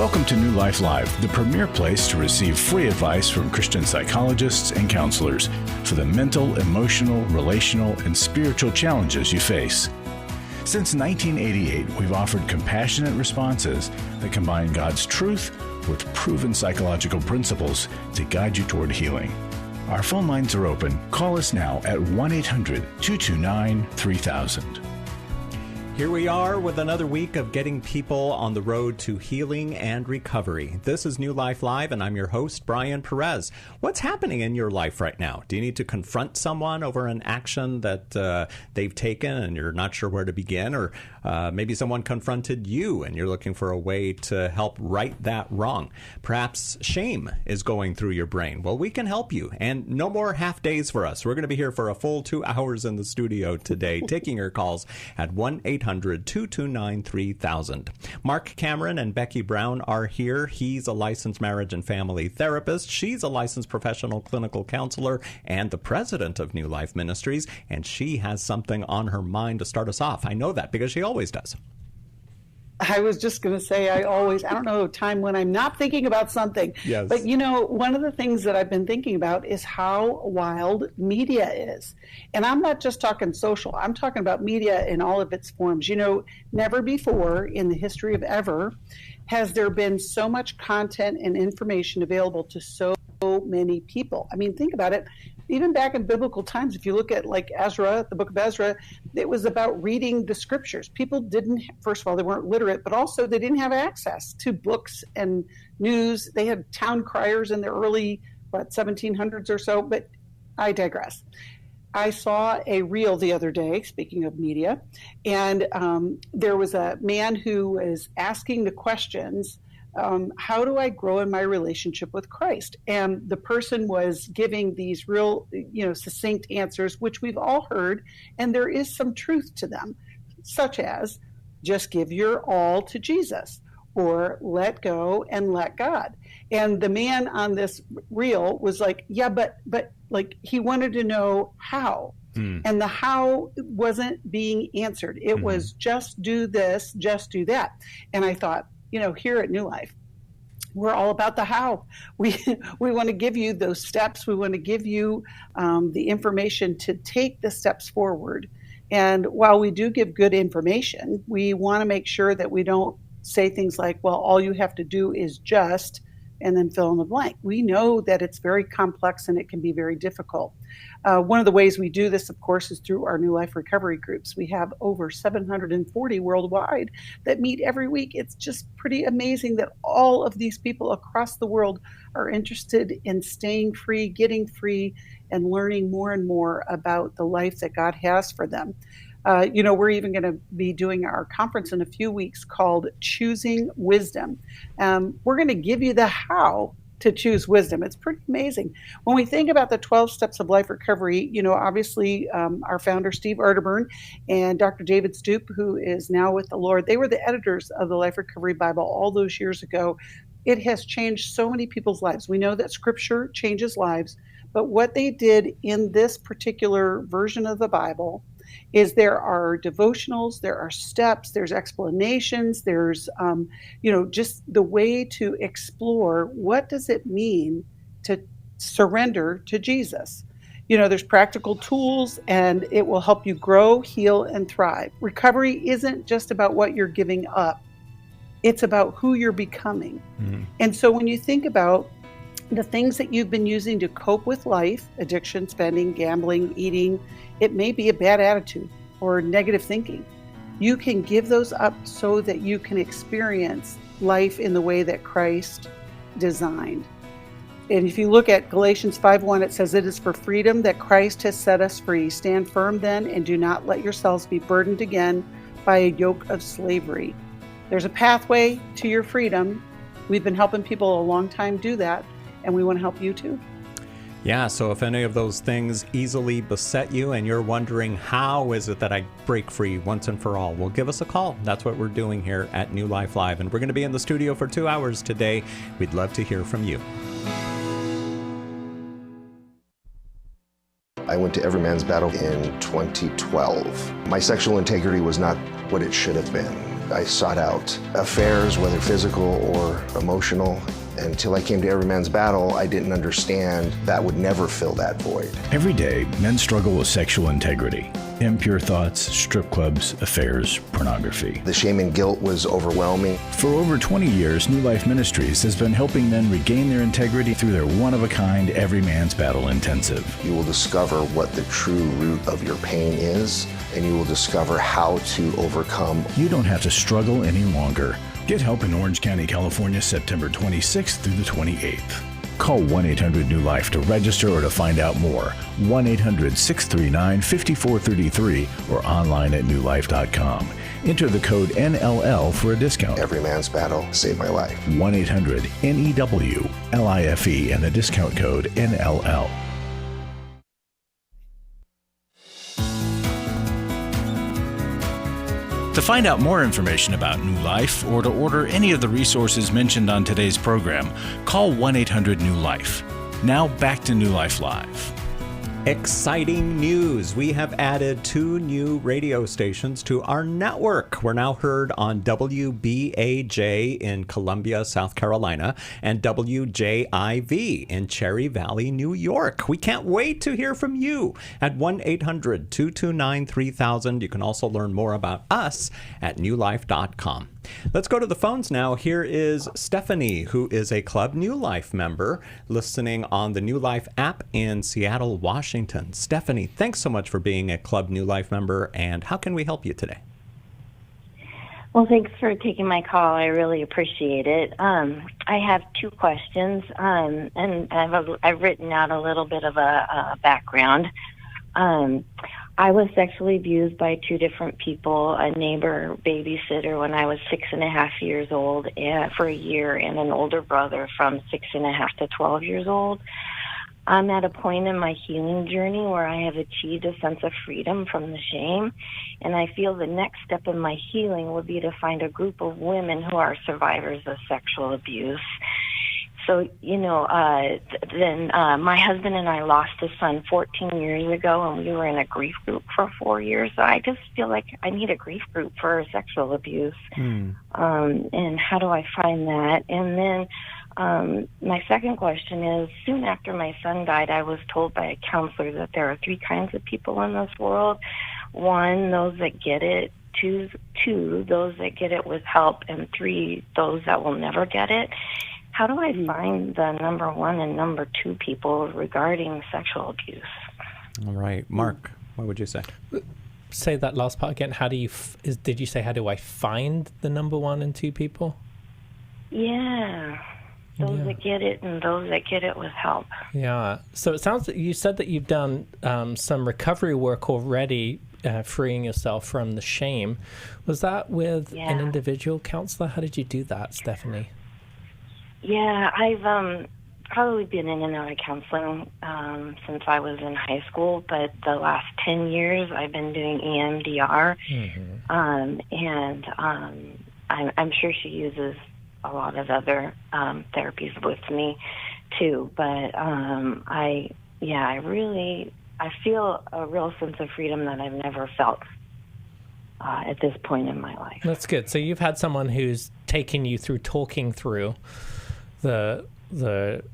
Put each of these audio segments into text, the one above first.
Welcome to New Life Live, the premier place to receive free advice from Christian psychologists and counselors for the mental, emotional, relational, and spiritual challenges you face. Since 1988, we've offered compassionate responses that combine God's truth with proven psychological principles to guide you toward healing. Our phone lines are open. Call us now at 1-800-229-3000. Here we are with another week of getting people on the road to healing and recovery. This is New Life Live, and I'm your host, Brian Perez. What's happening in your life right now? Do you need to confront someone over an action that they've taken and you're not sure where to begin? Or maybe someone confronted you and you're looking for a way to help right that wrong. Perhaps shame is going through your brain. Well, we can help you. And no more half days for us. We're going to be here for a full 2 hours in the studio today, taking your calls at 1-800-229-3000. Marc Cameron and Becky Brown are here. He's a licensed marriage and family therapist. She's a licensed professional clinical counselor and the president of New Life Ministries. And she has something on her mind to start us off. I know that because she always does. I was just going to say, I don't know a time when I'm not thinking about something. Yes. But, one of the things that I've been thinking about is how wild media is. And I'm not just talking social. I'm talking about media in all of its forms. Never before in the history of ever has there been so much content and information available to so many people. I mean, think about it. Even back in biblical times, if you look at like Ezra, the book of Ezra, it was about reading the scriptures. People didn't, first of all, they weren't literate, but also they didn't have access to books and news. They had town criers in the early, 1700s or so, but I digress. I saw a reel the other day, speaking of media, and there was a man who was asking the questions, how do I grow in my relationship with Christ? And the person was giving these real, succinct answers, which we've all heard, and there is some truth to them, such as just give your all to Jesus, or let go and let God. And the man on this reel was like, yeah, but like he wanted to know how. And the how wasn't being answered. It was just do this, just do that. And I thought, here at New Life, we're all about the how. We want to give you those steps. We want to give you the information to take the steps forward. And while we do give good information, we want to make sure that we don't say things like, well, all you have to do is just, and then fill in the blank. We know that it's very complex and it can be very difficult. One of the ways we do this, of course, is through our New Life recovery groups. We have over 740 worldwide that meet every week. It's just pretty amazing that all of these people across the world are interested in staying free, getting free, and learning more and more about the life that God has for them. We're even going to be doing our conference in a few weeks called Choosing Wisdom. We're going to give you the how to choose wisdom. It's pretty amazing. When we think about the 12 steps of life recovery, obviously our founder, Steve 𝙇𝙑𝙀, and Dr. 𝙇𝙑𝙑𝙀, who is now with the Lord, they were the editors of the Life Recovery Bible all those years ago. It has changed so many people's lives. We know that scripture changes lives, but what they did in this particular version of the Bible is there are devotionals, there are steps, there's explanations, there's, just the way to explore what does it mean to surrender to Jesus. There's practical tools and it will help you grow, heal, and thrive. Recovery isn't just about what you're giving up. It's about who you're becoming. And so when you think about the things that you've been using to cope with life, addiction, spending, gambling, eating, it may be a bad attitude or negative thinking. You can give those up so that you can experience life in the way that Christ designed. And if you look at Galatians 5:1, it says, "It is for freedom that Christ has set us free. Stand firm then, and do not let yourselves be burdened again by a yoke of slavery." There's a pathway to your freedom. We've been helping people a long time do that, and we want to help you too. Yeah, so if any of those things easily beset you and you're wondering, how is it that I break free once and for all? Well, give us a call. That's what we're doing here at New Life Live. And we're going to be in the studio for 2 hours today. We'd love to hear from you. I went to Every Man's Battle in 2012. My sexual integrity was not what it should have been. I sought out affairs, whether physical or emotional. Until I came to Every Man's Battle, I didn't understand that would never fill that void. Every day, men struggle with sexual integrity. Impure thoughts, strip clubs, affairs, pornography. The shame and guilt was overwhelming. For over 20 years, New Life Ministries has been helping men regain their integrity through their one-of-a-kind Every Man's Battle Intensive. You will discover what the true root of your pain is, and you will discover how to overcome. You don't have to struggle any longer. Get help in Orange County, California, September 26th through the 28th. Call 1-800-NEW-LIFE to register or to find out more. 1-800-639-5433 or online at newlife.com. Enter the code NLL for a discount. Every Man's Battle saved my life. 1-800-NEW-LIFE and the discount code NLL. To find out more information about New Life or to order any of the resources mentioned on today's program, call 1-800-NEW-LIFE. Now back to New Life Live. Exciting news. We have added 2 new radio stations to our network. We're now heard on WBAJ in Columbia, South Carolina, and WJIV in Cherry Valley, New York. We can't wait to hear from you at 1-800-229-3000. You can also learn more about us at newlife.com. Let's go to the phones now. Here is Stephanie, who is a Club New Life member, listening on the New Life app in Seattle, Washington. Stephanie, thanks so much for being a Club New Life member, and how can we help you today? Well, thanks for taking my call. I really appreciate it. I have 2 questions, and I've written out a little bit of a background. I was sexually abused by 2 different people, a neighbor babysitter when I was 6.5 years old for a year, and an older brother from 6.5 to 12 years old. I'm at a point in my healing journey where I have achieved a sense of freedom from the shame, and I feel the next step in my healing would be to find a group of women who are survivors of sexual abuse. So, then my husband and I lost a son 14 years ago, and we were in a grief group for 4 years. So I just feel like I need a grief group for sexual abuse. And how do I find that? And then my second question is, soon after my son died, I was told by a counselor that there are 3 kinds of people in this world. 1, those that get it. 2, those that get it with help. And 3, those that will never get it. How do I find the number 1 and number 2 people regarding sexual abuse? All right. Mark, what would you say? Say that last part again. How do you, did you say, how do I find the number 1 and 2 people? Yeah. Those that get it and those that get it with help. Yeah. So it sounds like you said that you've done some recovery work already, freeing yourself from the shame. Was that with an individual counselor? How did you do that, Stephanie? Yeah, I've probably been in and out of counseling since I was in high school, but the last 10 years I've been doing EMDR, and I'm sure she uses a lot of other therapies with me too, but I feel a real sense of freedom that I've never felt at this point in my life. That's good. So you've had someone who's taken you through talking through the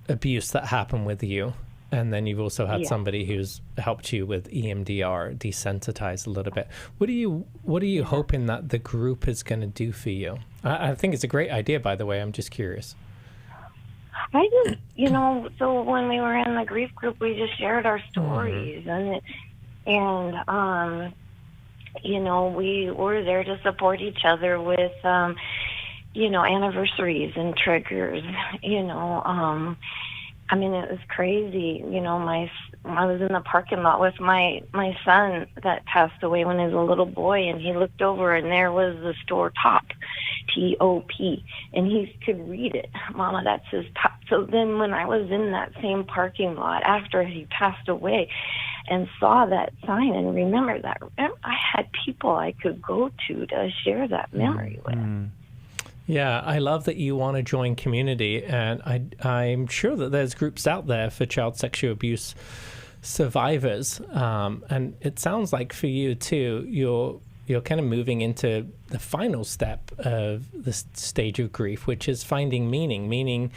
abuse that happened with you, and then you've also had somebody who's helped you with EMDR, desensitize a little bit. What are you hoping that the group is going to do for you? I think it's a great idea, by the way. I'm just curious. I just, so when we were in the grief group, we just shared our stories, and we were there to support each other with anniversaries and triggers, I mean, it was crazy. I was in the parking lot with my son that passed away when he was a little boy, and he looked over and there was the store top, T-O-P, and he could read it. Mama, that's his top. So then when I was in that same parking lot after he passed away and saw that sign and remembered that, I had people I could go to share that memory with. Yeah, I love that you want to join community, and I'm sure that there's groups out there for child sexual abuse survivors, and it sounds like for you too, you're you're kind of moving into the final step of this stage of grief, which is finding meaning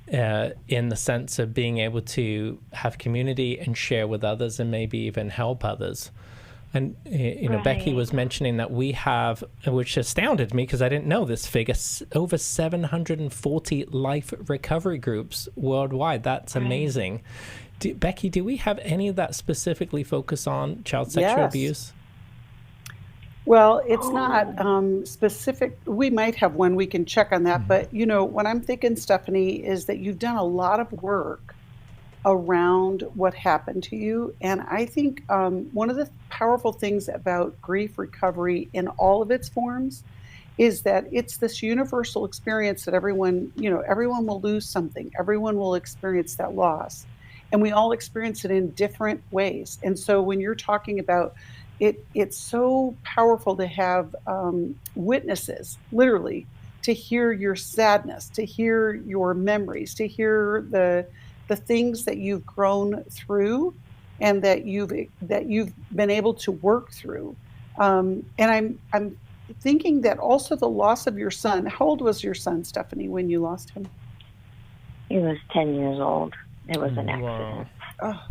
in the sense of being able to have community and share with others and maybe even help others. And, Right. Becky was mentioning that we have, which astounded me because I didn't know this figure, over 740 life recovery groups worldwide. That's amazing. Becky, do we have any of that specifically focus on child sexual Yes. abuse? Well, it's not specific. We might have one, we can check on that. But, what I'm thinking, Stephanie, is that you've done a lot of work around what happened to you. And I think one of the powerful things about grief recovery in all of its forms is that it's this universal experience that everyone will lose something. Everyone will experience that loss. And we all experience it in different ways. And so when you're talking about it, it's so powerful to have witnesses, literally, to hear your sadness, to hear your memories, to hear the things that you've grown through and that you've been able to work through. And I'm thinking that also the loss of your son. How old was your son, Stephanie, when you lost him? He was 10 years old. It was an accident. Wow. Oh,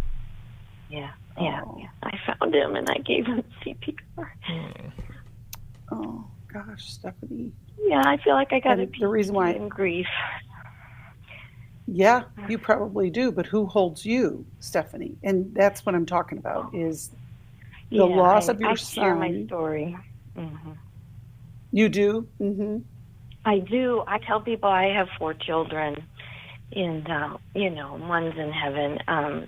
Yeah. Oh. I found him and I gave him CPR. oh gosh, Stephanie. Yeah, I feel like I got And a the reason why- in grief. Yeah, you probably do, but who holds you, Stephanie? And that's what I'm talking about, is the loss of your I share my son. story. Hmm. You do? Mm-hmm. I do. I tell people I have 4 children, and one's in heaven. I'm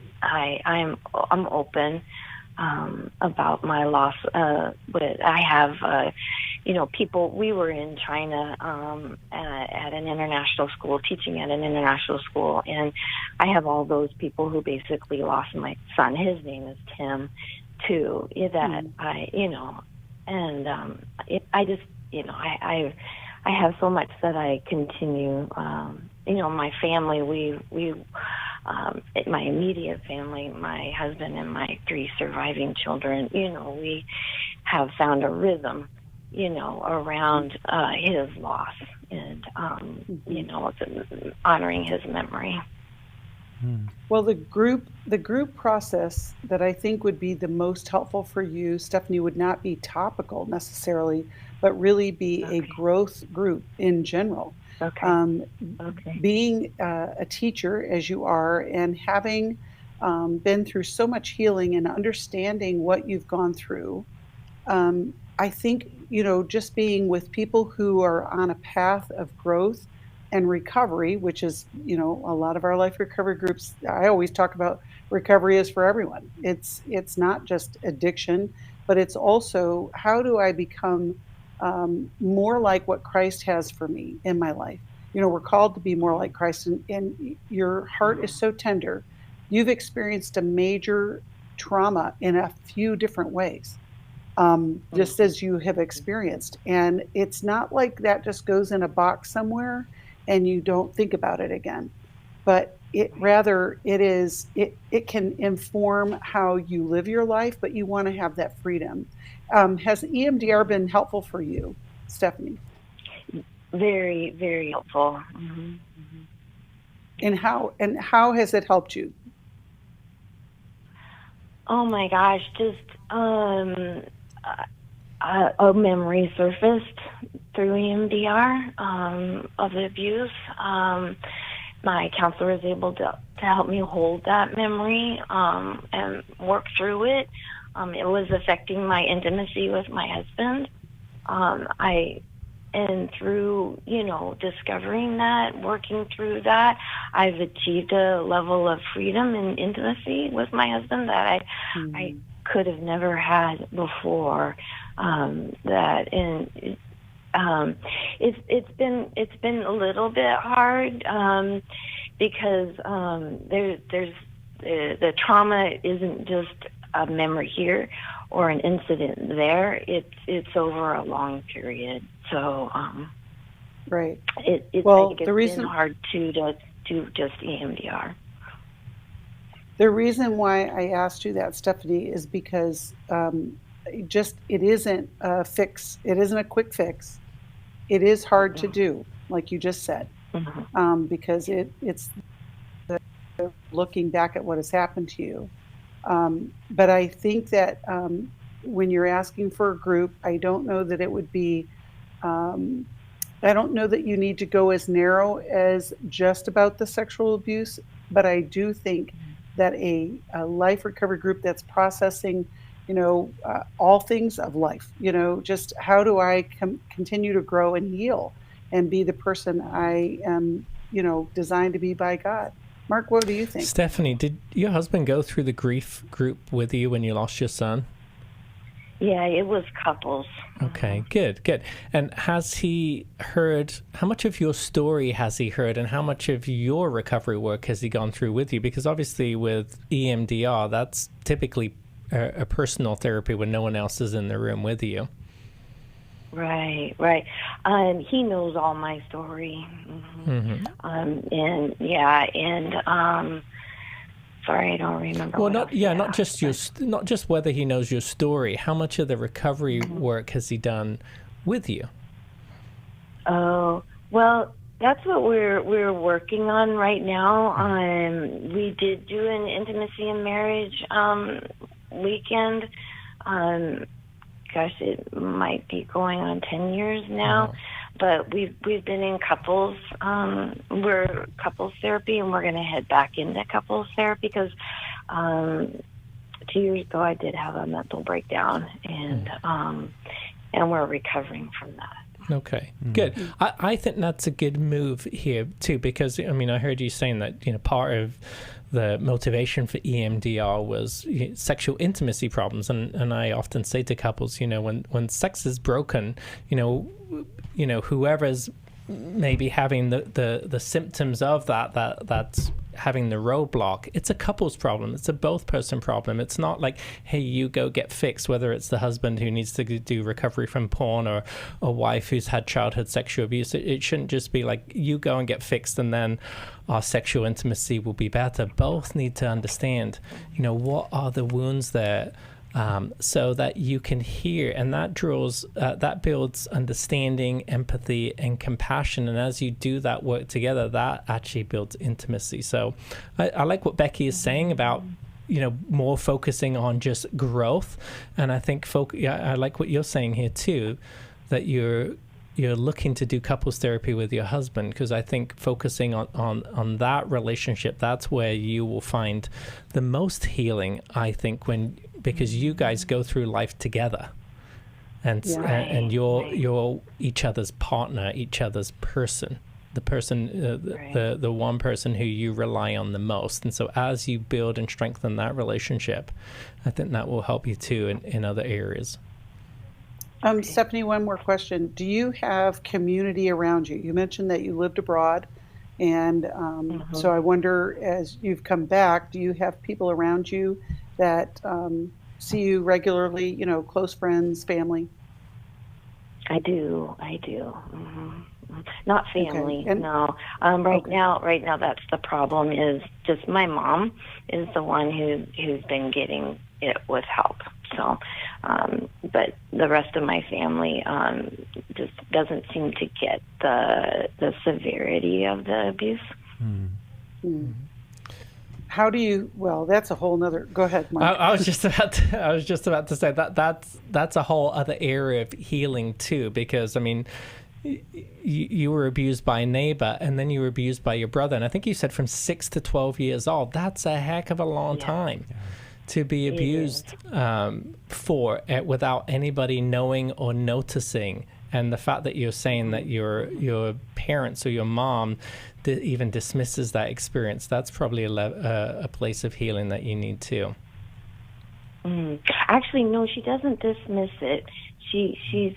open about my loss. But I have, people. We were in China at an international school, teaching at an international school, and I have all those people who basically lost my son. His name is Tim, too. That I have so much that I continue. My family, my immediate family, my husband and my 3 surviving children, we have found a rhythm, around his loss and, honoring his memory. Well, the group process that I think would be the most helpful for you, Stephanie, would not be topical necessarily, but really be a growth group in general. Okay. Being a teacher, as you are, and having been through so much healing and understanding what you've gone through, I think, just being with people who are on a path of growth and recovery, which is, a lot of our life recovery groups, I always talk about recovery is for everyone. It's not just addiction, but it's also, how do I become more like what Christ has for me in my life? We're called to be more like Christ, and your heart is so tender. You've experienced a major trauma in a few different ways, just as you have experienced. And it's not like that just goes in a box somewhere and you don't think about it again. But it can inform how you live your life, but you want to have that freedom. Has EMDR been helpful for you, Stephanie? Very, very helpful. Mm-hmm. And how has it helped you? Oh my gosh, just a memory surfaced through EMDR of the abuse. My counselor was able to help me hold that memory and work through it. It was affecting my intimacy with my husband. And through, discovering that, working through that, I've achieved a level of freedom and intimacy with my husband that I could have never had before. It's been a little bit hard because there's the trauma isn't just a memory here or an incident there. It's over a long period. So right. It's the reason been hard to do just EMDR. The reason why I asked you that, Stephanie, is because it isn't a fix. It isn't a quick fix. It is hard to do, like you just said, because it's looking back at what has happened to you. But I think that when you're asking for a group, I don't know that it would be, I don't know that you need to go as narrow as just about the sexual abuse, but I do think that a life recovery group that's processing, all things of life, just how do I continue to grow and heal and be the person I am, designed to be by God. Mark, what do you think? Stephanie, did your husband go through the grief group with you when you lost your son? Yeah, it was couples. Okay, good. And has he heard, how much of your story has he heard, and how much of your recovery work has he gone through with you? Because obviously with EMDR, that's typically a personal therapy when no one else is in the room with you. Right. He knows all my story. Sorry, I don't remember. Well, not just whether he knows your story. How much of the recovery work has he done with you? Oh, well, that's what we're working on right now. We did do an intimacy and marriage weekend. Gosh, it might be going on 10 years now. But we've been in couples. We're couples therapy, and we're going to head back into couples therapy because 2 years ago I did have a mental breakdown, and we're recovering from that. Okay, good. I think that's a good move here too, because I heard you saying that part of the motivation for EMDR was sexual intimacy problems, and I often say to couples, when sex is broken, whoever's maybe having the symptoms of that's having the roadblock, it's a couple's problem. It's a both person problem. It's not like, hey, you go get fixed, whether it's the husband who needs to do recovery from porn or a wife who's had childhood sexual abuse. It shouldn't just be like, you go and get fixed and then our sexual intimacy will be better. Both need to understand, what are the wounds there, so that you can hear, and that builds understanding, empathy, and compassion. And as you do that work together, that actually builds intimacy. So I like what Becky is saying about more focusing on just growth. And I think I like what you're saying here too, that you're looking to do couples therapy with your husband, because I think focusing on that relationship, that's where you will find the most healing, I think, because you guys go through life together, and you're each other's partner, each other's person, the person, the one person who you rely on the most. And so as you build and strengthen that relationship, I think that will help you too in other areas. Stephanie, one more question. Do you have community around you? You mentioned that you lived abroad, and so I wonder, as you've come back, do you have people around you that see you regularly, close friends, family? I do. Not family, okay. no. Right now, that's the problem. Is just my mom is the one who's been getting it with help. So, but the rest of my family just doesn't seem to get the severity of the abuse. How do you? Well, that's a whole nother. Go ahead, Mark. I was just about to say that's a whole other area of healing too, because you were abused by a neighbor, and then you were abused by your brother, and I think you said from 6 to 12 years old. That's a heck of a long time to be abused for without anybody knowing or noticing. And the fact that you're saying that your parents or your mom even dismisses that experience, that's probably a place of healing that you need too. Actually, no, she doesn't dismiss it. She's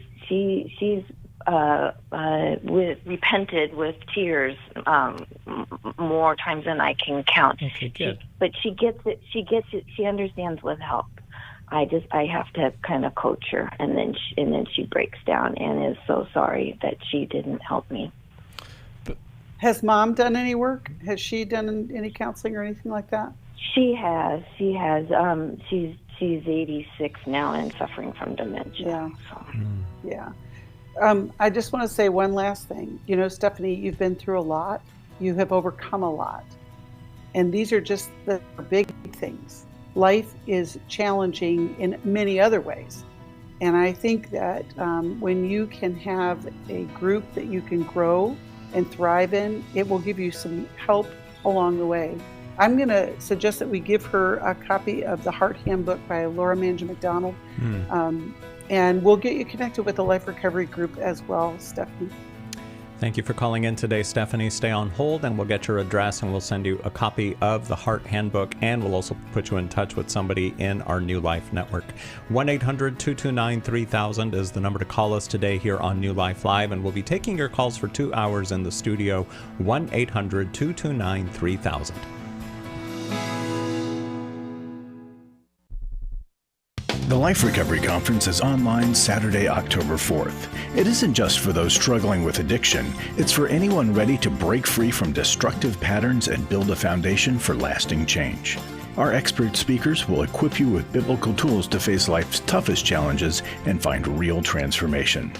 repented with tears more times than I can count. Okay, good. But she gets it. She understands with help. I have to kind of coach her, and then she breaks down and is so sorry that she didn't help me. Has Mom done any work? Has she done any counseling or anything like that? She has. She She's 86 now and suffering from dementia. Yeah. So. Yeah. I just want to say one last thing. You know, Stephanie, you've been through a lot. You have overcome a lot. And these are just the big things. Life is challenging in many other ways. And I think that when you can have a group that you can grow and thrive in, it will give you some help along the way. I'm going to suggest that we give her a copy of the Heart Handbook by Laura Manja McDonald. And we'll get you connected with the Life Recovery Group as well, Stephanie. Thank you for calling in today, Stephanie. Stay on hold and we'll get your address and we'll send you a copy of the Heart Handbook, and we'll also put you in touch with somebody in our New Life Network. 1-800-229-3000 is the number to call us today here on New Life Live, and we'll be taking your calls for 2 hours in the studio. 1-800-229-3000. The Life Recovery Conference is online Saturday, October 4th. It isn't just for those struggling with addiction. It's for anyone ready to break free from destructive patterns and build a foundation for lasting change. Our expert speakers will equip you with biblical tools to face life's toughest challenges and find real transformation.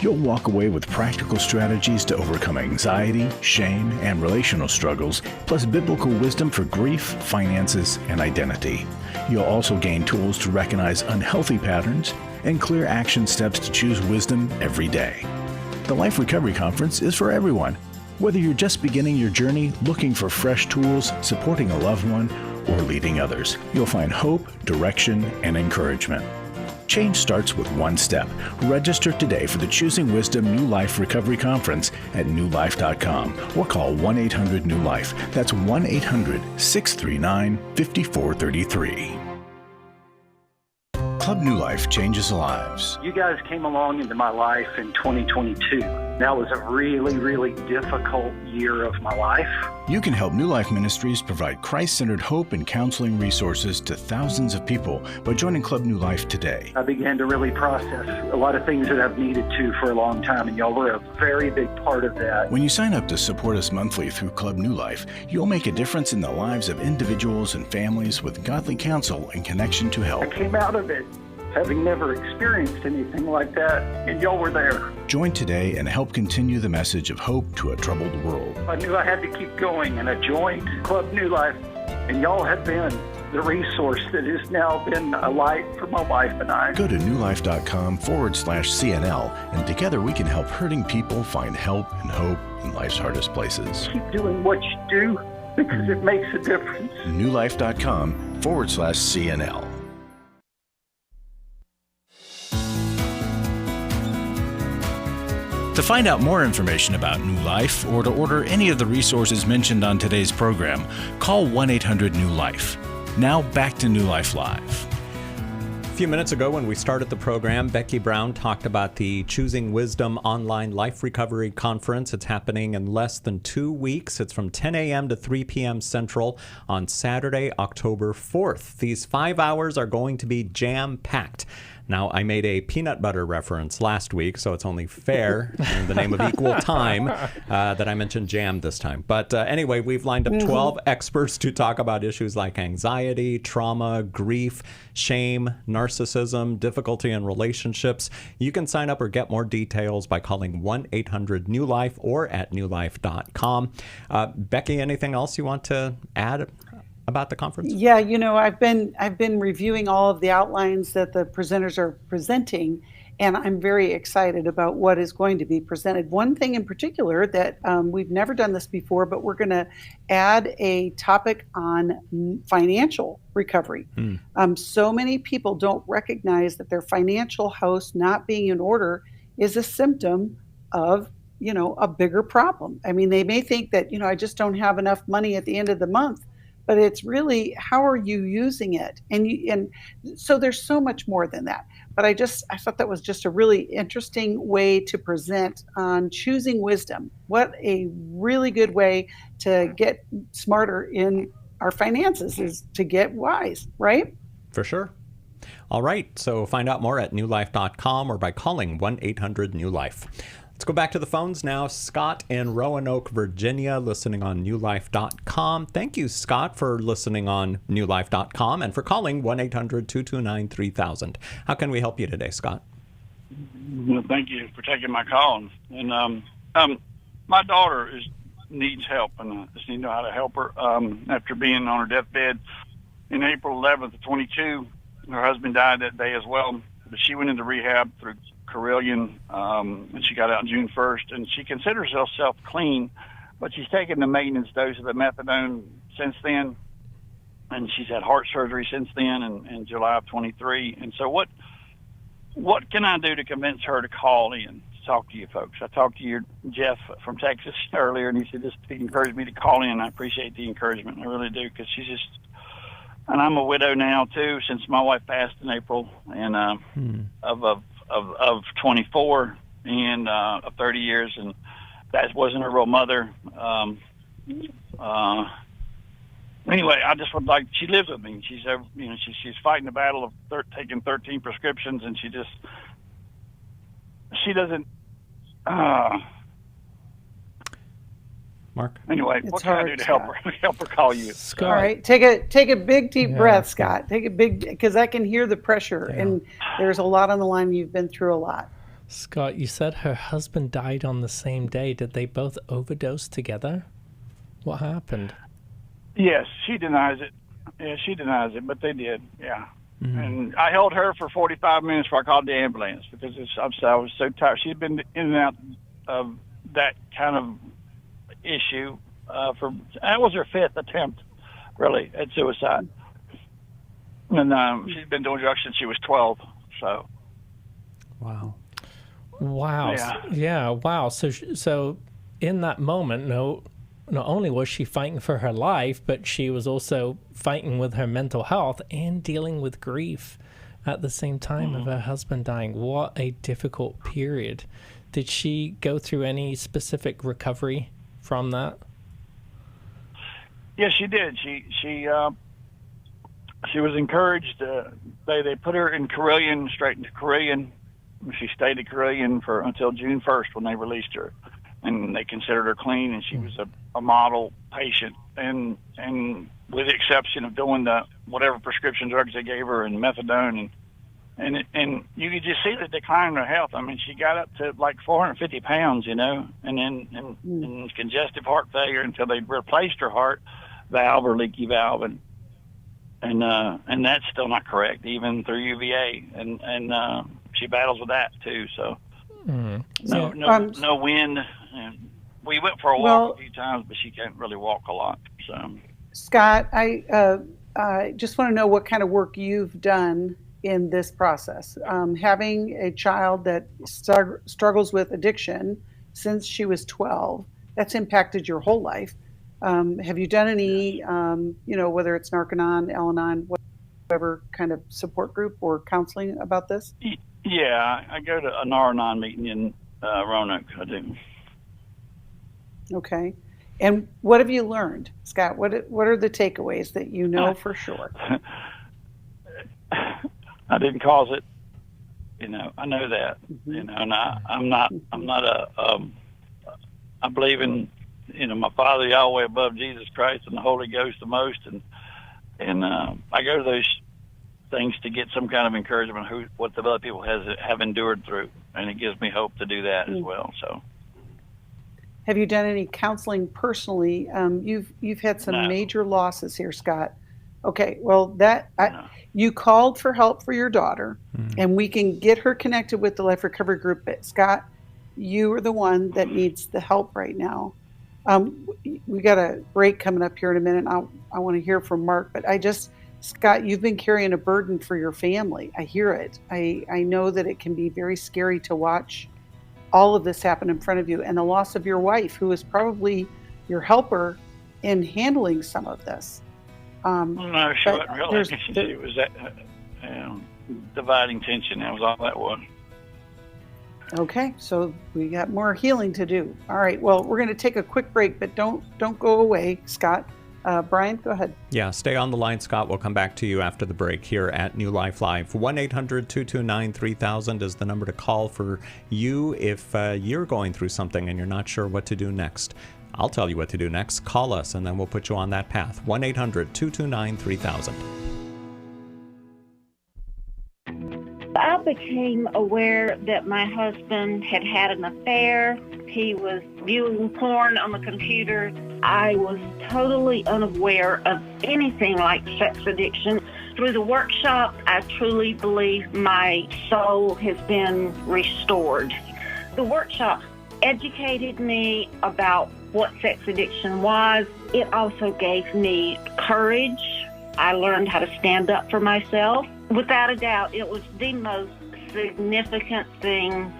You'll walk away with practical strategies to overcome anxiety, shame, and relational struggles, plus biblical wisdom for grief, finances, and identity. You'll also gain tools to recognize unhealthy patterns and clear action steps to choose wisdom every day. The Life Recovery Conference is for everyone. Whether you're just beginning your journey, looking for fresh tools, supporting a loved one, or leading others, you'll find hope, direction, and encouragement. Change starts with one step. Register today for the Choosing Wisdom New Life Recovery Conference at newlife.com or call 1-800-NEW-LIFE. That's 1-800-639-5433. Club New Life changes lives. You guys came along into my life in 2022. That was a really, really difficult year of my life. You can help New Life Ministries provide Christ-centered hope and counseling resources to thousands of people by joining Club New Life today. I began to really process a lot of things that I've needed to for a long time, and y'all were a very big part of that. When you sign up to support us monthly through Club New Life, you'll make a difference in the lives of individuals and families with godly counsel and connection to help. I came out of it having never experienced anything like that, and y'all were there. Join today and help continue the message of hope to a troubled world. I knew I had to keep going, and I joined Club New Life, and y'all have been the resource that has now been a light for my wife and I. Go to newlife.com/CNL, and together we can help hurting people find help and hope in life's hardest places. Keep doing what you do because it makes a difference. newlife.com/CNL. To find out more information about New Life or to order any of the resources mentioned on today's program, call 1-800-NEW-LIFE. Now back to New Life Live. A few minutes ago when we started the program, Becky Brown talked about the Choosing Wisdom Online Life Recovery Conference. It's happening in less than 2 weeks. It's from 10 a.m. to 3 p.m. Central on Saturday, October 4th. These 5 hours are going to be jam-packed. Now, I made a peanut butter reference last week, so it's only fair in the name of equal time that I mentioned jam this time. But anyway, we've lined up 12 experts to talk about issues like anxiety, trauma, grief, shame, narcissism, difficulty in relationships. You can sign up or get more details by calling 1-800-NEW-LIFE or at newlife.com. Becky, anything else you want to add about the conference? Yeah, you know, I've been reviewing all of the outlines that the presenters are presenting, and I'm very excited about what is going to be presented. One thing in particular that we've never done this before, but we're going to add a topic on financial recovery. So many people don't recognize that their financial house not being in order is a symptom of, you know, a bigger problem. I mean, they may think that, you know, I just don't have enough money at the end of the month. But it's really, how are you using it? And so there's so much more than that. But I thought that was just a really interesting way to present on choosing wisdom. What a really good way to get smarter in our finances is to get wise, right? For sure. All right. So find out more at newlife.com or by calling 1-800-NEW-LIFE. Let's go back to the phones now. Scott in Roanoke, Virginia, listening on newlife.com. Thank you, Scott, for listening on newlife.com and for calling 1-800-229-3000. How can we help you today, Scott? Well, thank you for taking my call. And my daughter needs help, and I just need to know how to help her. After being on her deathbed in April 11th of 22, her husband died that day as well. But she went into rehab through Carillion, and she got out June 1st, and she considers herself clean, but she's taken the maintenance dose of the methadone since then, and she's had heart surgery since then in July of 23. And so what can I do to convince her to call in to talk to you folks? I talked to your Jeff from Texas earlier, and he said he encouraged me to call in. I appreciate the encouragement. I really do, because she's just, and I'm a widow now too, since my wife passed in April and of 24 and of 30 years, and that wasn't her real mother. Anyway, I just would like, she lives with me. She's she's fighting the battle of taking 13 prescriptions, and she doesn't. Mark? Anyway, what can I do to help her call you? Scott. All right, take a big deep breath, Scott. Take a big, because I can hear the pressure, and there's a lot on the line. You've been through a lot. Scott, you said her husband died on the same day. Did they both overdose together? What happened? Yes, she denies it. Yeah, she denies it, but they did. Yeah. Mm-hmm. And I held her for 45 minutes before I called the ambulance, because I was so tired. She'd been in and out of that kind of issue that was her 5th attempt, really, at suicide. And she's been doing drugs since she was 12. So. Wow. Yeah. Wow. So in that moment, not only was she fighting for her life, but she was also fighting with her mental health and dealing with grief at the same time of her husband dying. What a difficult period. Did she go through any specific recovery from that? Yes, she did. She was encouraged. They put her in Carillion, straight into Carillion. She stayed at Carillion until June 1st when they released her, and they considered her clean, and she was a model patient, and with the exception of doing whatever prescription drugs they gave her and methadone, and you could just see the decline in her health. I mean, she got up to like 450 pounds, and then congestive heart failure until they replaced her heart valve or leaky valve, and that's still not correct even through UVA, and she battles with that too. So no wind. And we went for a walk a few times, but she can't really walk a lot. So, Scott, I just want to know what kind of work you've done in this process. Having a child that struggles with addiction since she was 12, that's impacted your whole life. Have you done any, whether it's Narconon, Al-Anon, whatever kind of support group or counseling about this? Yeah, I go to an Al-Anon meeting in Roanoke. I do. Okay. And what have you learned, Scott? What are the takeaways that you know for sure? I didn't cause it. I know that. And I'm not I believe in, my Father Yahweh above Jesus Christ and the Holy Ghost the most, and I go to those things to get some kind of encouragement what the other people have endured through, and it gives me hope to do that as well. So. Have you done any counseling personally? You've had some major losses here, Scott. Okay, well you called for help for your daughter, and we can get her connected with the Life Recovery Group. But Scott, you are the one that needs the help right now. We got a break coming up here in a minute. I want to hear from Mark, but Scott, you've been carrying a burden for your family. I hear it. I know that it can be very scary to watch all of this happen in front of you, and the loss of your wife, who is probably your helper in handling some of this. No, she wasn't really. She was dividing tension. That was all that was. Okay, so we got more healing to do. All right, well, we're going to take a quick break, but don't go away, Scott. Brian, go ahead. Yeah, stay on the line, Scott. We'll come back to you after the break here at New Life Live. 1-800-229-3000 is the number to call for you if you're going through something and you're not sure what to do next. I'll tell you what to do next. Call us, and then we'll put you on that path. 1-800-229-3000. I became aware that my husband had had an affair. He was viewing porn on the computer. I was totally unaware of anything like sex addiction. Through the workshop, I truly believe my soul has been restored. The workshop educated me about what sex addiction was. It also gave me courage. I learned how to stand up for myself. Without a doubt, it was the most significant thing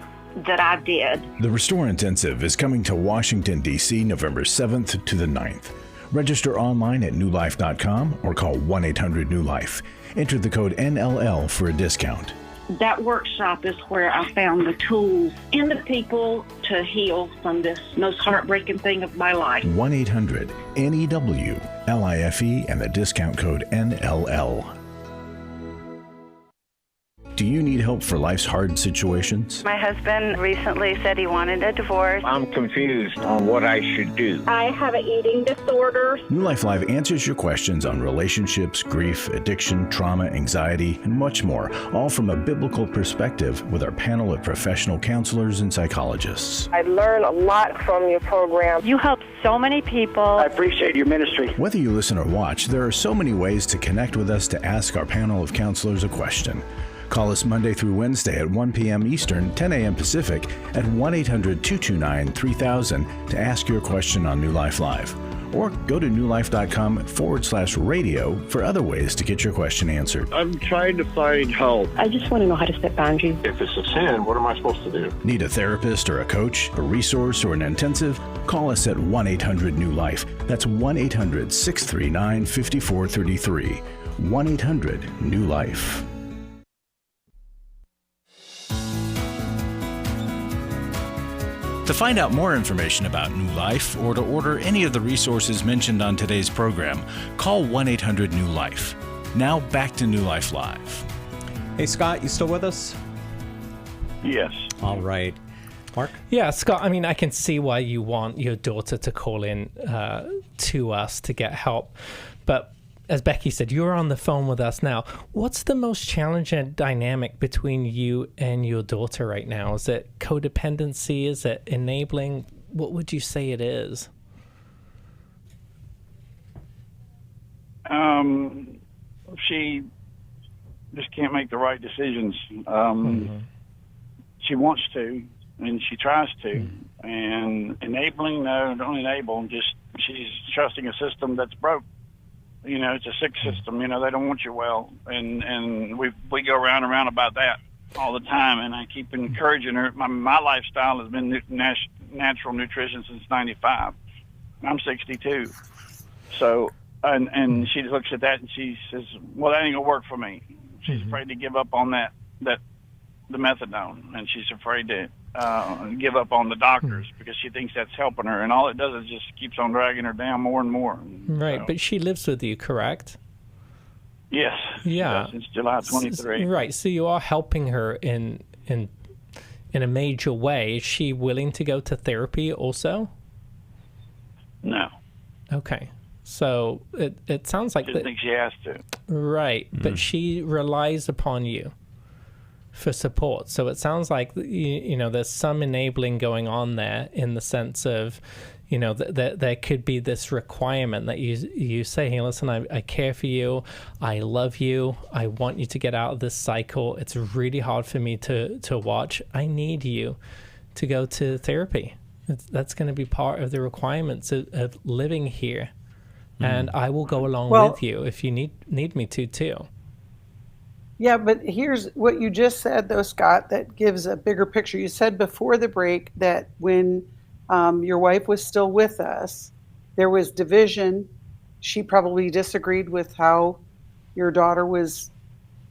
that I did. The Restore Intensive is coming to Washington, D.C. November 7th to the 9th. Register online at newlife.com or call 1-800-NEW-LIFE. Enter the code NLL for a discount. That workshop is where I found the tools and the people to heal from this most heartbreaking thing of my life. 1-800-NEW-LIFE and the discount code NLL. Do you need help for life's hard situations? My husband recently said he wanted a divorce. I'm confused on what I should do. I have an eating disorder. New Life Live answers your questions on relationships, grief, addiction, trauma, anxiety, and much more, all from a biblical perspective with our panel of professional counselors and psychologists. I learn a lot from your program. You help so many people. I appreciate your ministry. Whether you listen or watch, there are so many ways to connect with us to ask our panel of counselors a question. Call us Monday through Wednesday at 1 p.m. Eastern, 10 a.m. Pacific at 1-800-229-3000 to ask your question on New Life Live. Or go to newlife.com/radio for other ways to get your question answered. I'm trying to find help. I just want to know how to set boundaries. If it's a sin, what am I supposed to do? Need a therapist or a coach, a resource, or an intensive? Call us at 1-800-NEW-LIFE. That's 1-800-639-5433. 1-800-NEW-LIFE. To find out more information about New Life or to order any of the resources mentioned on today's program, call 1-800-NEW-LIFE. Now back to New Life Live. Hey, Scott, you still with us? Yes. All right. Mark? Yeah, Scott, I mean, I can see why you want your daughter to call in to us to get help. But as Becky said, you're on the phone with us now. What's the most challenging dynamic between you and your daughter right now? Is it codependency? Is it enabling? What would you say it is? She just can't make the right decisions. She wants to, and she tries to. And enabling, no, don't enable. Just she's trusting a system that's broke. You know, it's a sick system. You know, they don't want you well, and we go round and round about that all the time. And I keep encouraging her. My lifestyle has been natural nutrition since '95. I'm 62, so and she looks at that and she says, "Well, that ain't gonna work for me." She's afraid to give up on the methadone, and she's afraid to give up on the doctors because she thinks that's helping her, and all it does is just keeps on dragging her down more and more. Right, but she lives with you, correct? Yes. Yeah. Since July 23. Right, so you are helping her in a major way. Is she willing to go to therapy also? No. Okay. So it sounds like I think she has to. Right, but she relies upon you for support. So it sounds like, you know, there's some enabling going on there in the sense of, you know, that there could be this requirement that you say, hey, listen, I care for you. I love you. I want you to get out of this cycle. It's really hard for me to watch. I need you to go to therapy. That's going to be part of the requirements of living here. And I will go along with you if you need me to too. Yeah, but here's what you just said, though, Scott, that gives a bigger picture. You said before the break that when your wife was still with us, there was division. She probably disagreed with how your daughter was,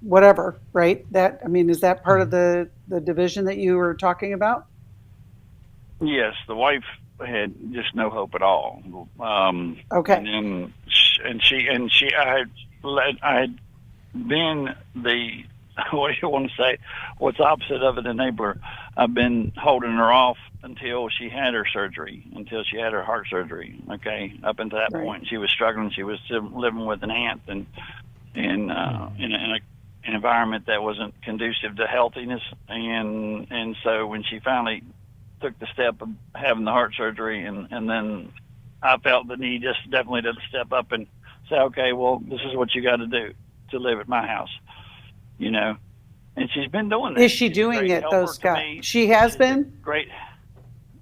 whatever, right? That, I mean, is that part of the division that you were talking about? Yes, the wife had just no hope at all. Okay. And then I had been the, what do you want to say? What's opposite of an enabler? I've been holding her off until she had her surgery, until she had her heart surgery. Okay, up until that point, she was struggling. She was still living with an aunt, and in an environment that wasn't conducive to healthiness. And so when she finally took the step of having the heart surgery, and then I felt the need just definitely to step up and say, okay, well, this is what you got to do to live at my house, you know. And she's been doing that. Is she doing it, though, Scott? She has been? Great.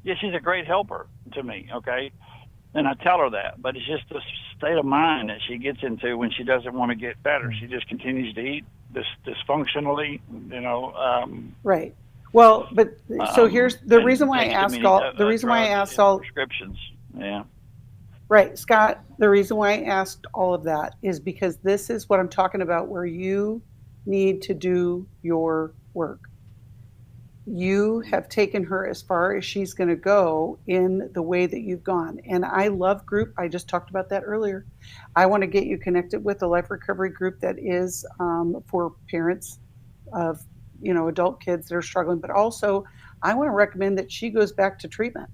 Yeah, she's a great helper to me, okay? And I tell her that. But it's just the state of mind that she gets into when she doesn't want to get better. She just continues to eat dysfunctionally, you know. Right. Well, but so here's the reason why I asked all prescriptions. Yeah. Right, Scott, the reason why I asked all of that is because this is what I'm talking about, where you need to do your work. You have taken her as far as she's going to go in the way that you've gone. And I love group. I just talked about that earlier. I want to get you connected with a life recovery group that is for parents of, you know, adult kids that are struggling. But also, I want to recommend that she goes back to treatment.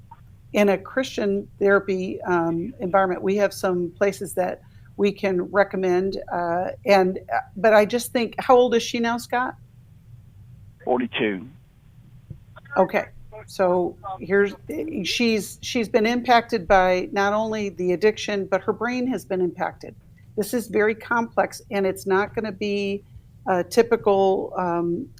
In a Christian therapy environment, we have some places that we can recommend. But I just think, how old is she now, Scott? 42. Okay, so she's been impacted by not only the addiction, but her brain has been impacted. This is very complex, and it's not going to be typical.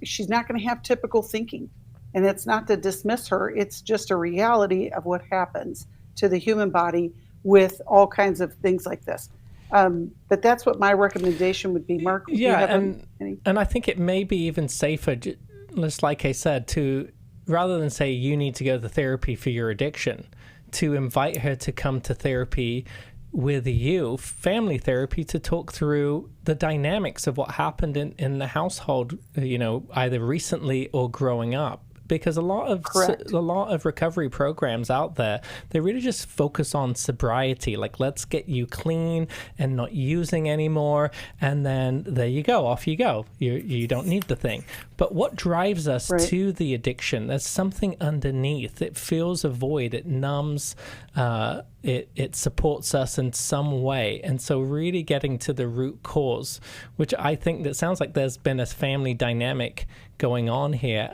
She's not going to have typical thinking. And it's not to dismiss her, it's just a reality of what happens to the human body with all kinds of things like this. But that's what my recommendation would be. Mark, yeah, and I think it may be even safer, just like I said, to rather than say you need to go to therapy for your addiction, to invite her to come to therapy with you, family therapy, to talk through the dynamics of what happened in the household, you know, either recently or growing up. Because a lot of recovery programs out there, they really just focus on sobriety, like let's get you clean and not using anymore, and then there you go, off you go. You don't need the thing. But what drives us to the addiction? There's something underneath. It fills a void. It numbs. It supports us in some way. And so really getting to the root cause, which I think that sounds like there's been a family dynamic going on here.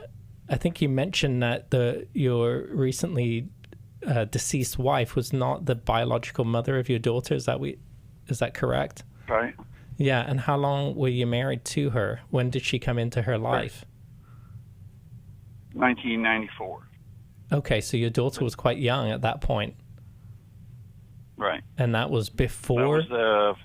I think you mentioned that your recently deceased wife was not the biological mother of your daughter. Is that correct? Right. Yeah. And how long were you married to her? When did she come into her life? 1994. Okay, so your daughter was quite young at that point. Right. And that was before? That was the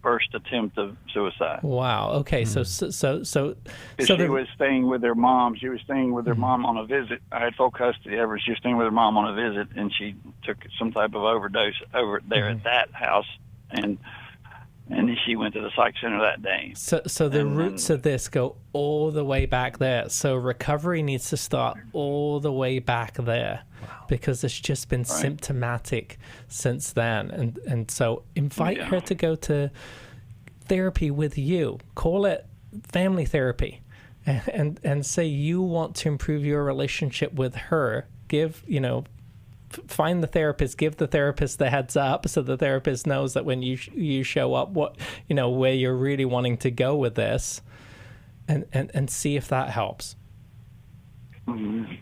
first attempt of suicide. Wow. Okay. So she was staying with her mom. She was staying with her mom on a visit. I had full custody of her. She was staying with her mom on a visit, and she took some type of overdose over there at that house, and she went to the psych center that day. So the roots of this go all the way back there. So recovery needs to start all the way back there. Wow. Because it's just been symptomatic since then. And so invite her to go to therapy with you. Call it family therapy. And say you want to improve your relationship with her. Find the therapist, give the therapist the heads up so the therapist knows that when you show up, where you're really wanting to go with this, and see if that helps. Mm-hmm.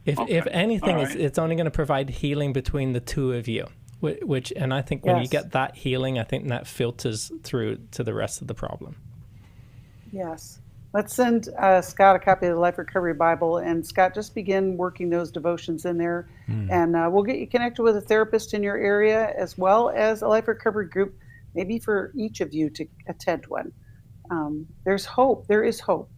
If anything, it's only going to provide healing between the two of you, and I think when you get that healing, I think that filters through to the rest of the problem. Yes. Let's send Scott a copy of the Life Recovery Bible, and Scott, just begin working those devotions in there, and we'll get you connected with a therapist in your area, as well as a Life Recovery group, maybe for each of you to attend one. There's hope. There is hope.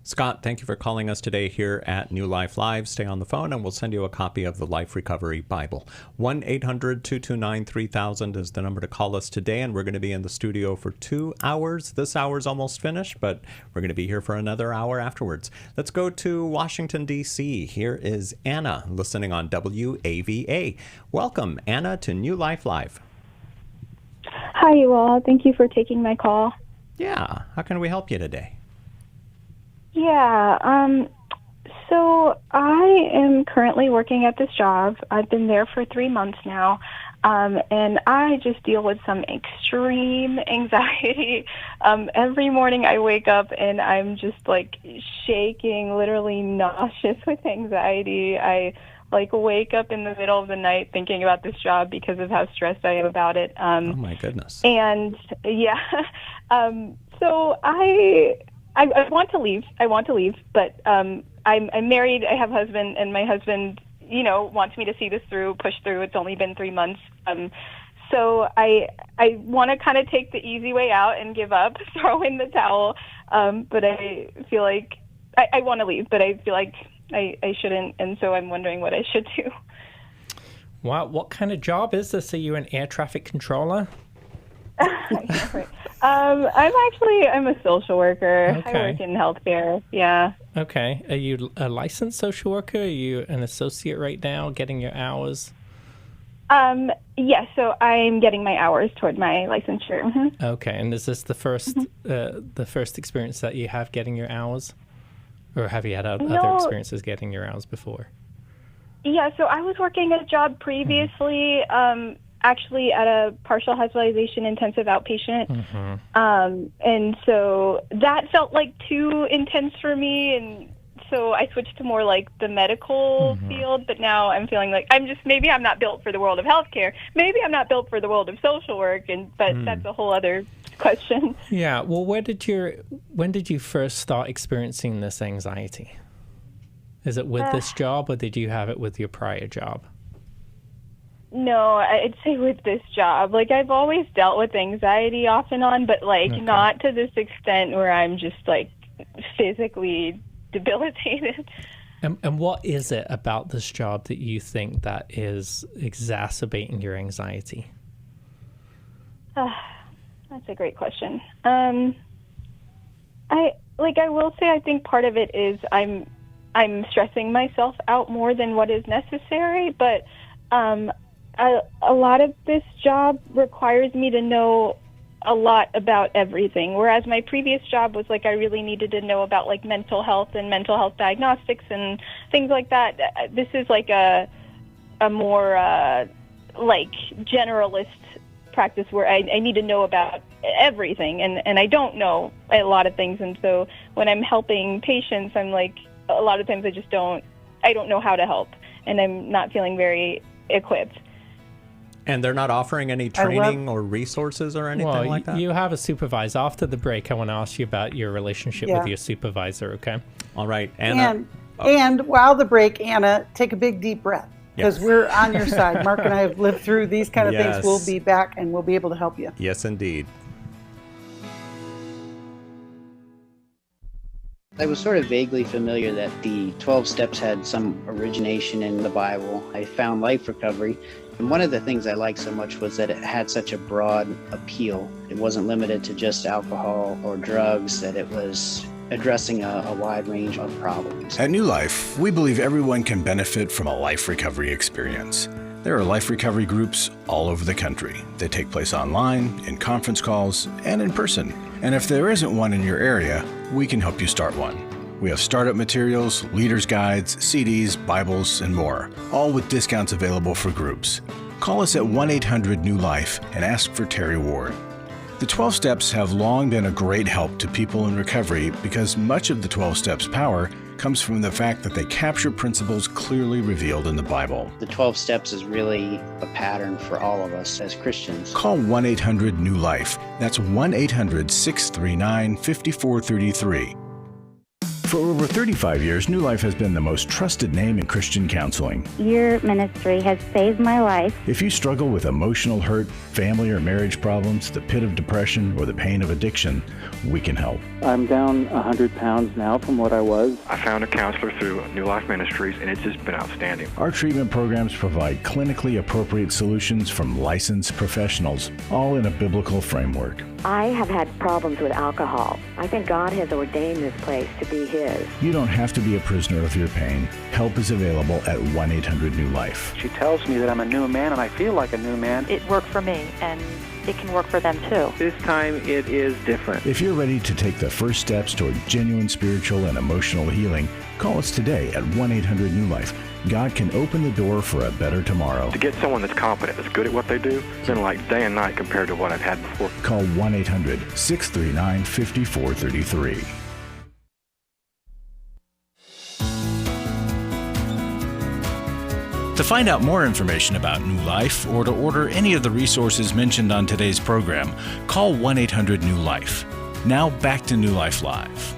Scott, thank you for calling us today here at New Life Live. Stay on the phone and we'll send you a copy of the Life Recovery Bible. 1-800-229-3000 is the number to call us today, and we're going to be in the studio for 2 hours. This hour's almost finished, but we're going to be here for another hour afterwards. Let's go to Washington, D.C. Here is Anna listening on WAVA. Welcome, Anna, to New Life Live. Hi, you all. Thank you for taking my call. Yeah. How can we help you today? Yeah. So I am currently working at this job. I've been there for 3 months now. And I just deal with some extreme anxiety. Every morning I wake up and I'm just like shaking, literally nauseous with anxiety. I wake up in the middle of the night thinking about this job because of how stressed I am about it. Oh my goodness. And yeah, so I want to leave. But I'm married. I have a husband, and my husband, wants me to see this through, push through. It's only been 3 months. So I want to kind of take the easy way out and give up, throw in the towel. But I feel like I want to leave, but I feel like I shouldn't. And so I'm wondering what I should do. Wow. What kind of job is this? Are you an air traffic controller? Right. I'm a social worker. Okay. I work in healthcare. Yeah. Okay. Are you a licensed social worker? Are you an associate right now, getting your hours? Yes. So I'm getting my hours toward my licensure. Mm-hmm. Okay. And is this the first experience that you have getting your hours, or have you had other experiences getting your hours before? Yeah. So I was working a job previously. Actually at a partial hospitalization intensive outpatient. Mm-hmm. And so that felt like too intense for me. And so I switched to more like the medical field. But now I'm feeling like maybe I'm not built for the world of healthcare. Maybe I'm not built for the world of social work. But that's a whole other question. Yeah. Well, when did you first start experiencing this anxiety? Is it with this job, or did you have it with your prior job? No, I'd say with this job. Like, I've always dealt with anxiety off and on, but, not to this extent where I'm just, physically debilitated. And what is it about this job that you think that is exacerbating your anxiety? That's a great question. I will say I think part of it is I'm stressing myself out more than what is necessary, but a lot of this job requires me to know a lot about everything, whereas my previous job was I really needed to know about mental health and mental health diagnostics and things like that. This is a more generalist practice where I need to know about everything, and I don't know a lot of things. And so when I'm helping patients, I'm a lot of times I don't know how to help, and I'm not feeling very equipped. And they're not offering any training or resources or anything like that? You have a supervisor. After the break, I want to ask you about your relationship with your supervisor, okay? All right. Anna. And while the break, Anna, take a big, deep breath, because we're on your side. Mark and I have lived through these kind of things. We'll be back, and we'll be able to help you. Yes, indeed. I was sort of vaguely familiar that the 12 steps had some origination in the Bible. I found Life Recovery, and one of the things I liked so much was that it had such a broad appeal. It wasn't limited to just alcohol or drugs, that it was addressing a wide range of problems. At New Life, we believe everyone can benefit from a life recovery experience. There are life recovery groups all over the country. They take place online, in conference calls, and in person. And if there isn't one in your area, we can help you start one. We have startup materials, leaders' guides, CDs, Bibles, and more, all with discounts available for groups. Call us at 1-800-NEW-LIFE and ask for Terry Ward. The 12 Steps have long been a great help to people in recovery because much of the 12 Steps' power comes from the fact that they capture principles clearly revealed in the Bible. The 12 Steps is really a pattern for all of us as Christians. Call 1-800-NEW-LIFE. That's 1-800-639-5433. For over 35 years, New Life has been the most trusted name in Christian counseling. Your ministry has saved my life. If you struggle with emotional hurt, family or marriage problems, the pit of depression, or the pain of addiction, we can help. I'm down 100 pounds now from what I was. I found a counselor through New Life Ministries, and it's just been outstanding. Our treatment programs provide clinically appropriate solutions from licensed professionals, all in a biblical framework. I have had problems with alcohol. I think God has ordained this place to be His. You don't have to be a prisoner of your pain. Help is available at 1-800-NEW-LIFE. She tells me that I'm a new man, and I feel like a new man. It worked for me, and it can work for them too. This time it is different. If you're ready to take the first steps toward genuine spiritual and emotional healing, call us today at 1-800-NEW-LIFE. God can open the door for a better tomorrow. To get someone that's competent, that's good at what they do, it's been like day and night compared to what I've had before. Call 1-800-639-5433. To find out more information about New Life or to order any of the resources mentioned on today's program, call 1-800-NEW-LIFE. Now back to New Life Live.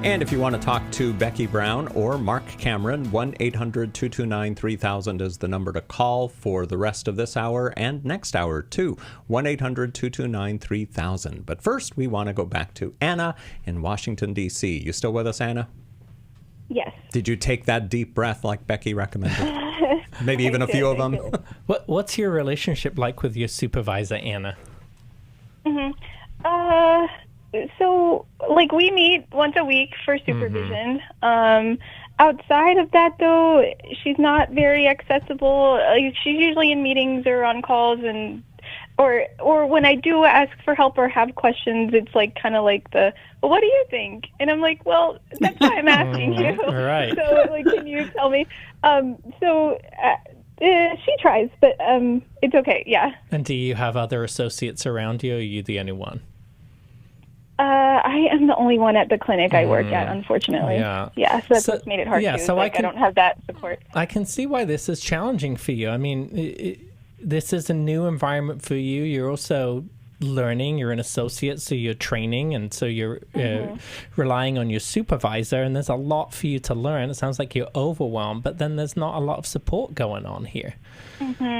And if you want to talk to Becky Brown or Marc Cameron, 1-800-229-3000 is the number to call for the rest of this hour and next hour too. 1-800-229-3000. But first, we want to go back to Anna in Washington, D.C. You still with us, Anna? Yes. Did you take that deep breath like Becky recommended? Maybe even a few of them? What's your relationship like with your supervisor, Anna? So, like, we meet once a week for supervision. Outside of that, though, she's not very accessible. She's usually in meetings or on calls, and or when I do ask for help or have questions, it's like kind of like well, what do you think? And I'm like, well, that's why I'm asking you. Right. So, like, can you tell me? She tries, but it's okay. Yeah. And do you have other associates around you, or are you the only one? I am the only one at the clinic I work at, unfortunately. Yeah. Yeah, so that's what's made it hard, too. So I don't have that support. I can see why this is challenging for you. I mean, this is a new environment for you. You're also learning. You're an associate, so you're training, and so you're relying on your supervisor, and there's a lot for you to learn. It sounds like you're overwhelmed, but then there's not a lot of support going on here.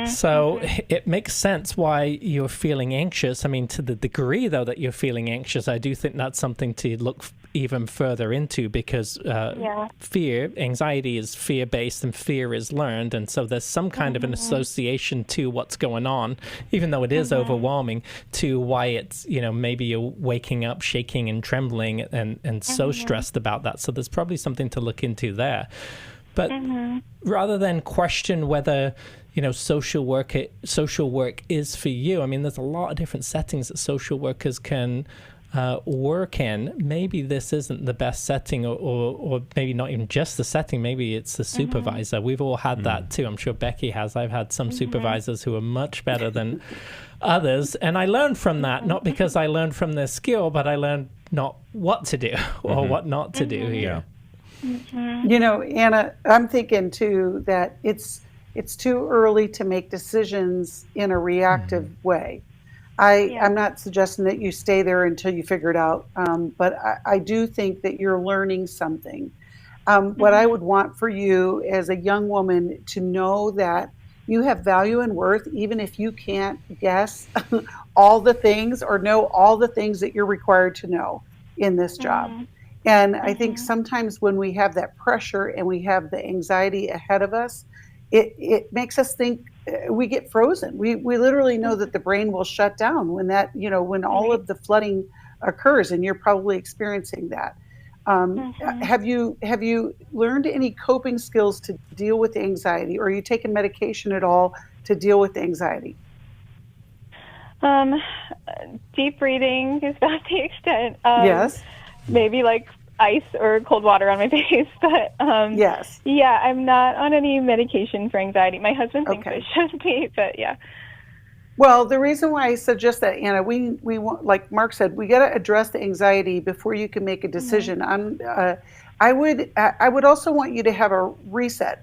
So it makes sense why you're feeling anxious. I mean, to the degree, though, that you're feeling anxious, I do think that's something to look even further into, because fear, anxiety is fear-based and fear is learned. And so there's some kind of an association to what's going on, even though it is overwhelming, to why it's, maybe you're waking up shaking and trembling and so stressed about that. So there's probably something to look into there. But rather than question whether social work is for you, I mean, there's a lot of different settings that social workers can work in. Maybe this isn't the best setting, or maybe not even just the setting. Maybe it's the supervisor. We've all had that too. I'm sure Becky has. I've had some supervisors who are much better than others, and I learned from that, not because I learned from their skill, but I learned not what to do or what not to do here. Anna, I'm thinking too that it's too early to make decisions in a reactive way. I'm not suggesting that you stay there until you figure it out, but I do think that you're learning something. What I would want for you as a young woman to know that you have value and worth, even if you can't guess all the things or know all the things that you're required to know in this job. And I think sometimes when we have that pressure and we have the anxiety ahead of us, it makes us think we get frozen. We literally know that the brain will shut down when when all of the flooding occurs, and you're probably experiencing that. Have you learned any coping skills to deal with the anxiety, or are you taking medication at all to deal with the anxiety? Deep breathing is about the extent. Yes. Maybe like ice or cold water on my face, but yes. Yeah, I'm not on any medication for anxiety. My husband thinks I should be, but yeah. Well, the reason why I suggest that, Anna, we want, like Mark said, we got to address the anxiety before you can make a decision. I would also want you to have a reset.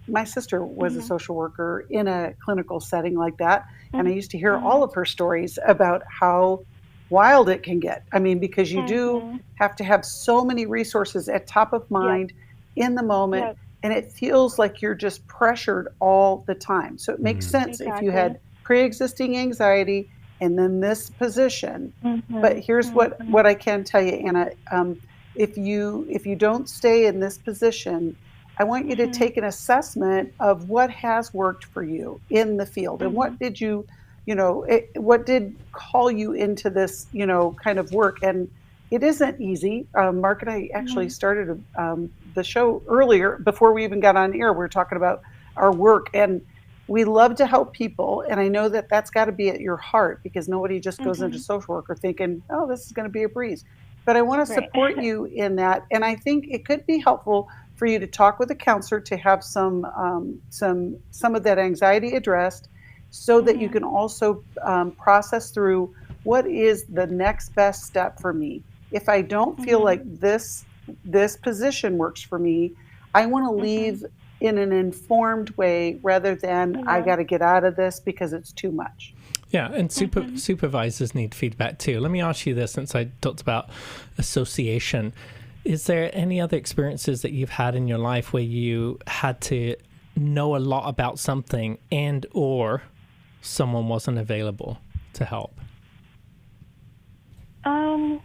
My sister was a social worker in a clinical setting like that, and I used to hear all of her stories about how wild it can get. I mean, because you do have to have so many resources at top of mind in the moment, and it feels like you're just pressured all the time. So it makes sense if you had pre-existing anxiety and then this position. But here's what I can tell you, Anna. If you don't stay in this position, I want you to take an assessment of what has worked for you in the field, and what did you what did call you into this, kind of work. And it isn't easy. Mark and I actually started the show earlier, before we even got on air. We were talking about our work, and we love to help people, and I know that that's got to be at your heart, because nobody just goes into social worker thinking, oh, this is going to be a breeze. But I want to support you in that, and I think it could be helpful for you to talk with a counselor to have some of that anxiety addressed, so that you can also process through what is the next best step for me. If I don't feel like this position works for me, I want to leave in an informed way rather than I got to get out of this because it's too much. Yeah, and supervisors need feedback too. Let me ask you this, since I talked about association. Is there any other experiences that you've had in your life where you had to know a lot about something and or someone wasn't available to help? I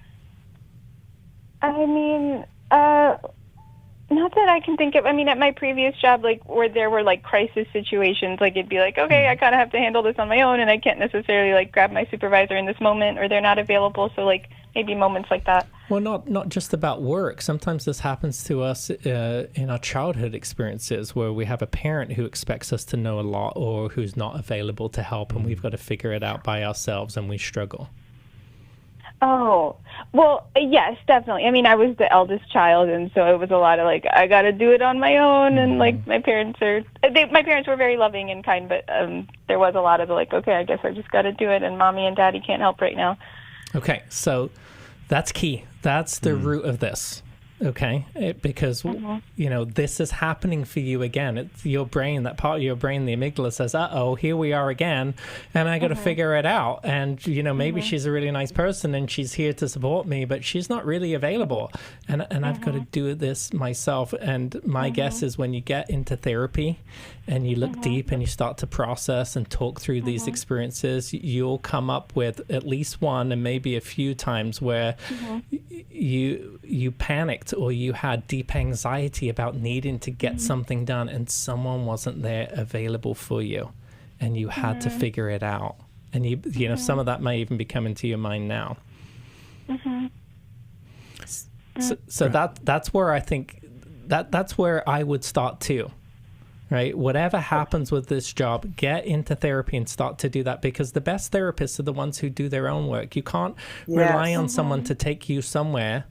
mean, not that I can think of. I mean, at my previous job, like, where there were, like, crisis situations, like, it'd be like, okay, I kind of have to handle this on my own, and I can't necessarily, like, grab my supervisor in this moment, or they're not available, so, like, maybe moments like that. Well, not just about work. Sometimes this happens to us in our childhood experiences, where we have a parent who expects us to know a lot or who's not available to help, and we've got to figure it out by ourselves, and we struggle. Oh, well, yes, definitely. I mean, I was the eldest child, and so it was a lot of, like, I got to do it on my own, and, like, my parents were very loving and kind, but there was a lot of, like, okay, I guess I just got to do it, and Mommy and Daddy can't help right now. Okay, so that's key. That's the root of this. Okay, because you know, this is happening for you again. It's your brain, that part of your brain, the amygdala, says, "Uh-oh, here we are again, and I got to figure it out." And you know, maybe she's a really nice person and she's here to support me, but she's not really available, and I've got to do this myself. And my guess is, when you get into therapy and you look deep and you start to process and talk through these experiences, you'll come up with at least one and maybe a few times where you panicked, or you had deep anxiety about needing to get something done and someone wasn't there available for you, and you had to figure it out. And you know, some of that may even be coming to your mind now. So that's where I think that's where I would start too. Right? Whatever happens with this job, get into therapy and start to do that, because the best therapists are the ones who do their own work. You can't rely on someone to take you somewhere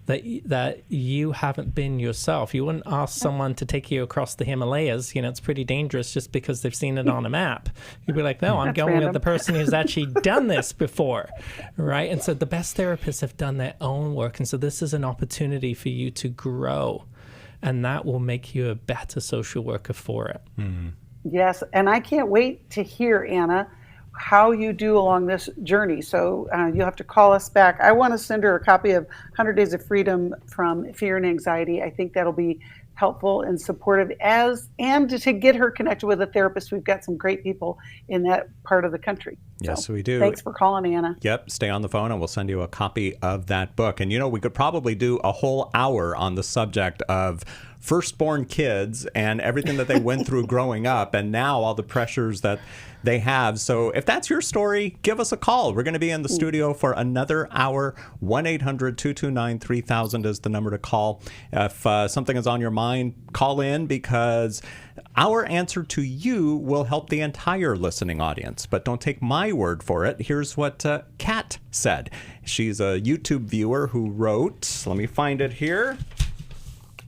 that you haven't been yourself. You wouldn't ask someone to take you across the Himalayas. You know, it's pretty dangerous just because they've seen it on a map. You'd be like, no, I'm going with the person who's actually done this before, right? And so the best therapists have done their own work. And so this is an opportunity for you to grow, and that will make you a better social worker for it. Yes, and I can't wait to hear, Anna, how you do along this journey. So you'll have to call us back. I want to send her a copy of 100 Days of Freedom from Fear and Anxiety. I think that'll be helpful and supportive, and to get her connected with a therapist. We've got some great people in that part of the country. Yes, we do. Thanks for calling, Anna. Yep, stay on the phone and we'll send you a copy of that book. And you know, we could probably do a whole hour on the subject of firstborn kids and everything that they went through growing up, and now all the pressures that they have. So if that's your story, give us a call. We're going to be in the studio for another hour. 1-800-229-3000 is the number to call. If something is on your mind, call in, because our answer to you will help the entire listening audience. But don't take my word for it. Here's what Kat said. She's a YouTube viewer who wrote, let me find it here.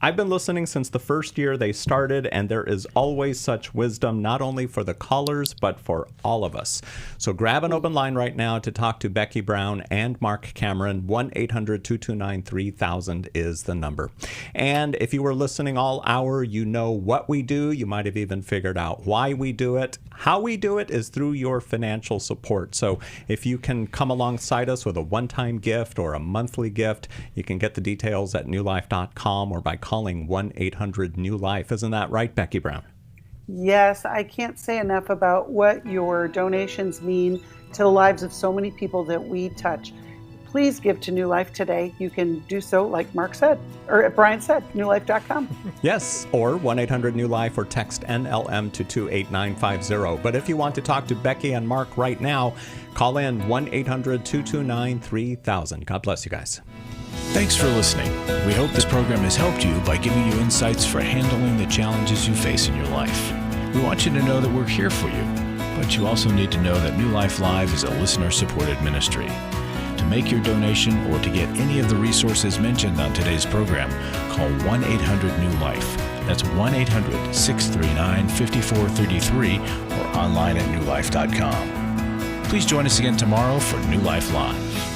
I've been listening since the first year they started, and there is always such wisdom, not only for the callers, but for all of us. So grab an open line right now to talk to Becky Brown and Marc Cameron. 1-800-229-3000 is the number. And if you were listening all hour, you know what we do. You might have even figured out why we do it. How we do it is through your financial support. So if you can come alongside us with a one-time gift or a monthly gift, you can get the details at newlife.com or by calling 1-800-NEW-LIFE. Isn't that right, Becky Brown? Yes, I can't say enough about what your donations mean to the lives of so many people that we touch. Please give to New Life today. You can do so, like Mark said, or Brian said, newlife.com. Yes, or 1-800-NEW-LIFE, or text NLM to 28950. But if you want to talk to Becky and Mark right now, call in 1-800-229-3000. God bless you guys. Thanks for listening. We hope this program has helped you by giving you insights for handling the challenges you face in your life. We want you to know that we're here for you, but you also need to know that New Life Live is a listener-supported ministry. To make your donation or to get any of the resources mentioned on today's program, call 1-800-NEW-LIFE. That's 1-800-639-5433 or online at newlife.com. Please join us again tomorrow for New Life Live.